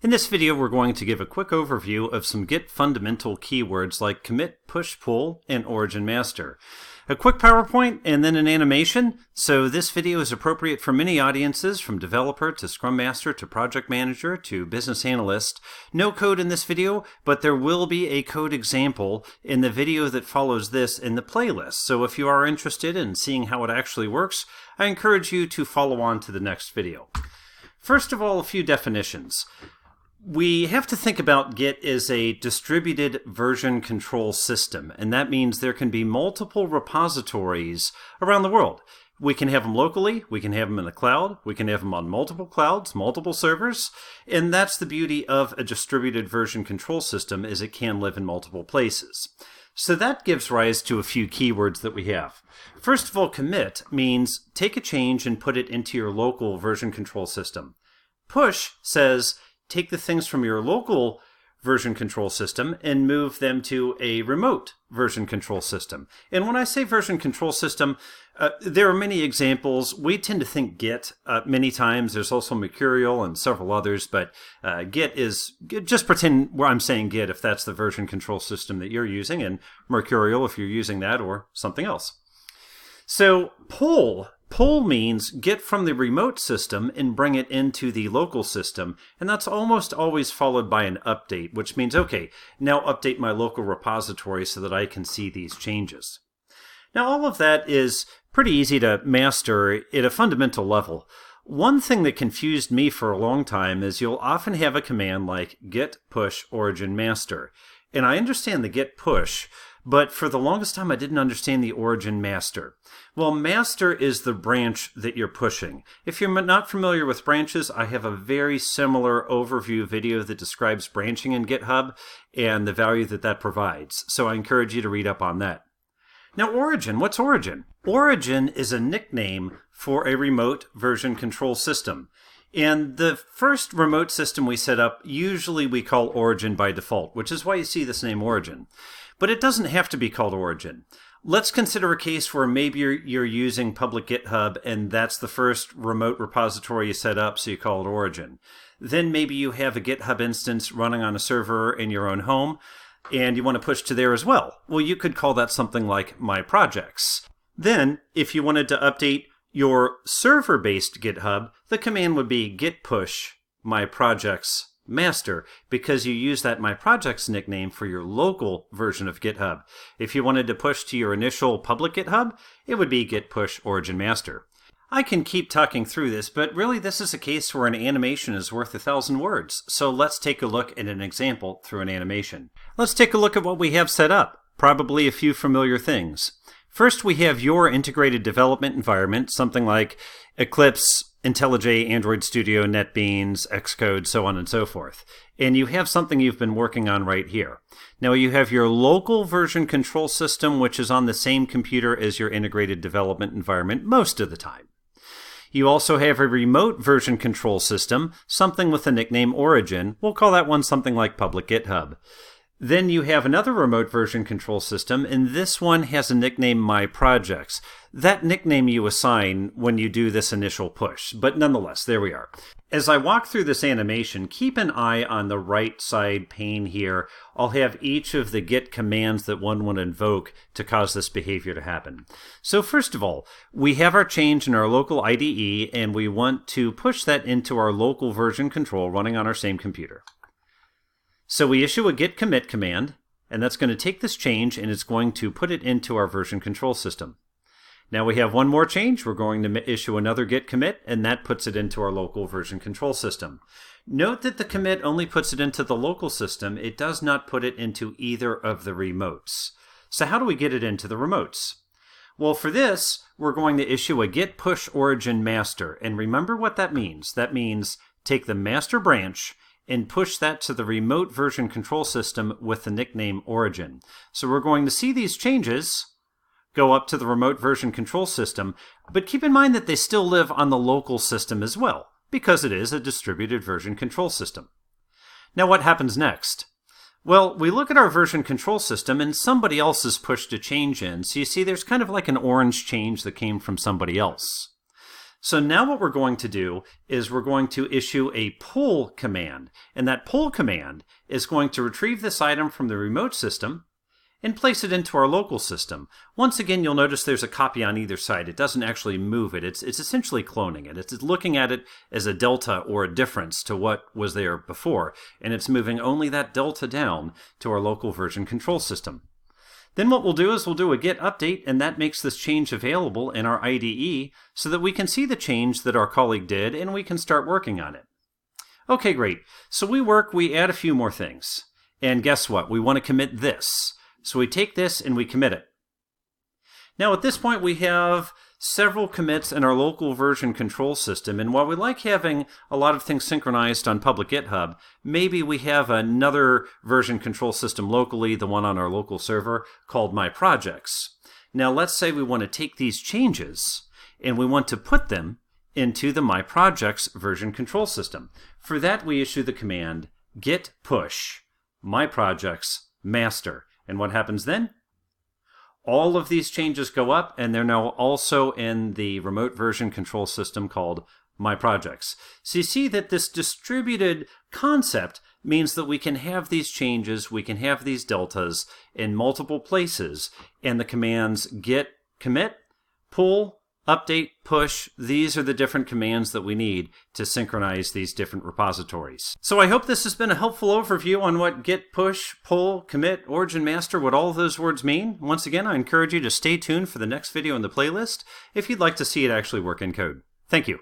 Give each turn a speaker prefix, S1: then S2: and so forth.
S1: In this video, we're going to give a quick overview of some Git fundamental keywords like commit, push, pull, and origin master. A quick PowerPoint and then an animation. So this video is appropriate for many audiences, from developer to scrum master to project manager to business analyst. No code in this video, but there will be a code example in the video that follows this in the playlist. So if you are interested in seeing how it actually works, I encourage you to follow on to the next video. First of all, a few definitions. We have to think about Git as a distributed version control system, and that means there can be multiple repositories around the world. We can have them locally, we can have them in the cloud, we can have them on multiple clouds, multiple servers, and that's the beauty of a distributed version control system, is it can live in multiple places. So that gives rise to a few keywords that we have. First of all, commit means take a change and put it into your local version control system. Push says take the things from your local version control system and move them to a remote version control system. And when I say version control system, there are many examples. We tend to think Git many times. There's also Mercurial and several others, but Git is, just pretend where I'm saying Git if that's the version control system that you're using, and Mercurial if you're using that or something else. So pull means get from the remote system and bring it into the local system, and that's almost always followed by an update, which means, okay, now update my local repository so that I can see these changes. Now all of that is pretty easy to master at a fundamental level. One thing that confused me for a long time is you'll often have a command like git push origin master, and I understand the git push, but for the longest time I didn't understand the origin master. Well, master is the branch that you're pushing. If you're not familiar with branches, I have a very similar overview video that describes branching in GitHub and the value that that provides. So I encourage you to read up on that. Now origin, what's origin? Origin is a nickname for a remote version control system. And the first remote system we set up, usually we call origin by default, which is why you see this name origin. But it doesn't have to be called origin. Let's consider a case where maybe you're using public GitHub and that's the first remote repository you set up, so you call it origin. Then maybe you have a GitHub instance running on a server in your own home and you want to push to there as well. Well, you could call that something like my projects. Then, if you wanted to update your server-based GitHub, the command would be git push my projects master, because you use that my projects nickname for your local version of GitHub. If you wanted to push to your initial public GitHub, it would be git push origin master. I can keep talking through this, but really this is a case where an animation is worth 1,000 words. So let's take a look at an example through an animation. Let's take a look at what we have set up. Probably a few familiar things. First, we have your integrated development environment, something like Eclipse, IntelliJ, Android Studio, NetBeans, Xcode, so on and so forth. And you have something you've been working on right here. Now you have your local version control system, which is on the same computer as your integrated development environment most of the time. You also have a remote version control system, something with the nickname origin. We'll call that one something like public GitHub. Then you have another remote version control system, and this one has a nickname my projects. That nickname you assign when you do this initial push, but nonetheless, there we are. As I walk through this animation, keep an eye on the right side pane here. I'll have each of the Git commands that one would invoke to cause this behavior to happen. So first of all, we have our change in our local IDE, and we want to push that into our local version control running on our same computer. So we issue a git commit command, and that's going to take this change and it's going to put it into our version control system. Now we have one more change. We're going to issue another git commit, and that puts it into our local version control system. Note that the commit only puts it into the local system. It does not put it into either of the remotes. So how do we get it into the remotes? Well, for this, we're going to issue a git push origin master. And remember what that means. That means take the master branch and push that to the remote version control system with the nickname origin. So we're going to see these changes go up to the remote version control system, but keep in mind that they still live on the local system as well, because it is a distributed version control system. Now what happens next? Well, we look at our version control system and somebody else has pushed a change in. So you see there's kind of like an orange change that came from somebody else. So now what we're going to do is we're going to issue a pull command. And that pull command is going to retrieve this item from the remote system and place it into our local system. Once again, you'll notice there's a copy on either side. It doesn't actually move it. It's essentially cloning it. It's looking at it as a delta or a difference to what was there before, and it's moving only that delta down to our local version control system. Then what we'll do is we'll do a git update, and that makes this change available in our IDE so that we can see the change that our colleague did and we can start working on it. Okay, great. So we add a few more things. And guess what? We want to commit this. So we take this and we commit it. Now at this point we have several commits in our local version control system, and while we like having a lot of things synchronized on public GitHub, maybe we have another version control system locally, the one on our local server, called My Projects. Now let's say we want to take these changes and we want to put them into the My Projects version control system. For that we issue the command git push My Projects master. And what happens then? All of these changes go up, and they're now also in the remote version control system called My Projects. So you see that this distributed concept means that we can have these changes, we can have these deltas in multiple places, and the commands git commit, pull, update, push, these are the different commands that we need to synchronize these different repositories. So I hope this has been a helpful overview on what git push, pull, commit, origin master, what all of those words mean. Once again, I encourage you to stay tuned for the next video in the playlist if you'd like to see it actually work in code. Thank you.